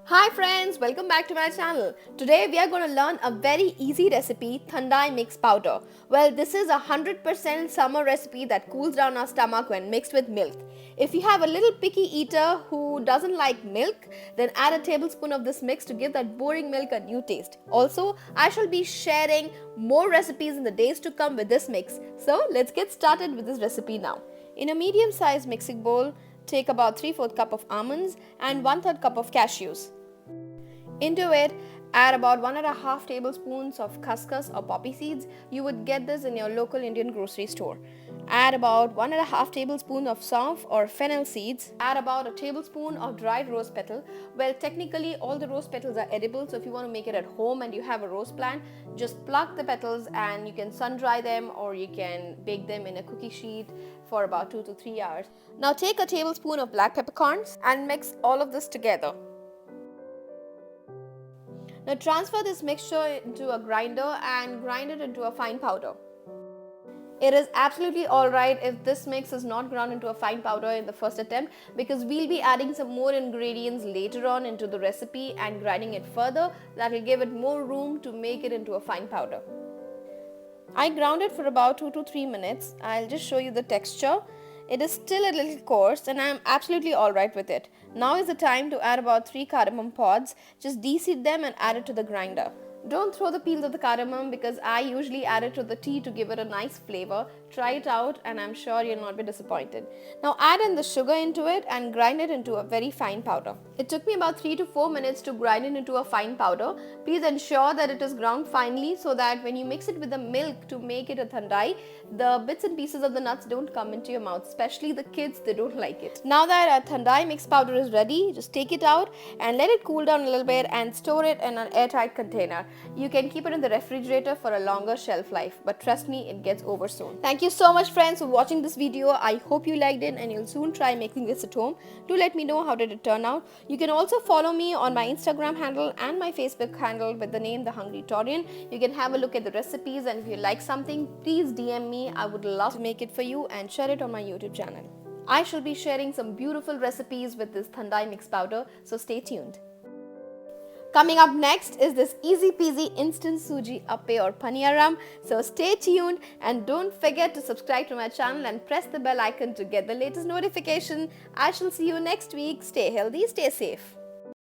Hi friends, welcome back to my channel. Today we are going to learn a very easy recipe, Thandai Mix Powder. Well, this is a 100% summer recipe that cools down our stomach when mixed with milk. If you have a little picky eater who doesn't like milk, then add a tablespoon of this mix to give that boring milk a new taste. Also, I shall be sharing more recipes in the days to come with this mix. So let's get started with this recipe now. In a medium-sized mixing bowl, take about 3/4 cup of almonds and 1/3 cup of cashews. Into it, add about 1.5 tablespoons of khus-khus or poppy seeds. You would get this in your local Indian grocery store. Add about 1.5 tablespoons of saunf or fennel seeds. Add about a tablespoon of dried rose petal. Well, technically all the rose petals are edible, so if you want to make it at home and you have a rose plant, just pluck the petals and you can sun dry them or you can bake them in a cookie sheet for about 2 to 3 hours. Now take a tablespoon of black peppercorns and mix all of this together. Now transfer this mixture into a grinder and grind it into a fine powder. It is absolutely alright if this mix is not ground into a fine powder in the first attempt, because we'll be adding some more ingredients later on into the recipe and grinding it further. That will give it more room to make it into a fine powder. I ground it for about 2 to 3 minutes. I'll just show you the texture. It is still a little coarse and I'm absolutely alright with it. Now is the time to add about 3 cardamom pods. Just de-seed them and add it to the grinder. Don't throw the peels of the cardamom because I usually add it to the tea to give it a nice flavor. Try it out and I'm sure you'll not be disappointed. Now add in the sugar into it and grind it into a very fine powder. It took me about 3 to 4 minutes to grind it into a fine powder. Please ensure that it is ground finely so that when you mix it with the milk to make it a thandai, the bits and pieces of the nuts don't come into your mouth, especially the kids, they don't like it. Now that our thandai mix powder is ready, just take it out and let it cool down a little bit and store it in an airtight container. You can keep it in the refrigerator for a longer shelf life, but trust me, it gets over soon. Thank you so much friends for watching this video. I hope you liked it and you'll soon try making this at home. Do let me know how did it turn out. You can also follow me on my Instagram handle and my Facebook handle with the name The Hungry Taurian. You can have a look at the recipes, and if you like something, please DM me. I would love to make it for you and share it on my YouTube channel. I shall be sharing some beautiful recipes with this Thandai mix powder, so stay tuned. Coming up next is this easy peasy instant suji appe or paniyaram. So stay tuned and don't forget to subscribe to my channel and press the bell icon to get the latest notification. I shall see you next week. Stay healthy, stay safe.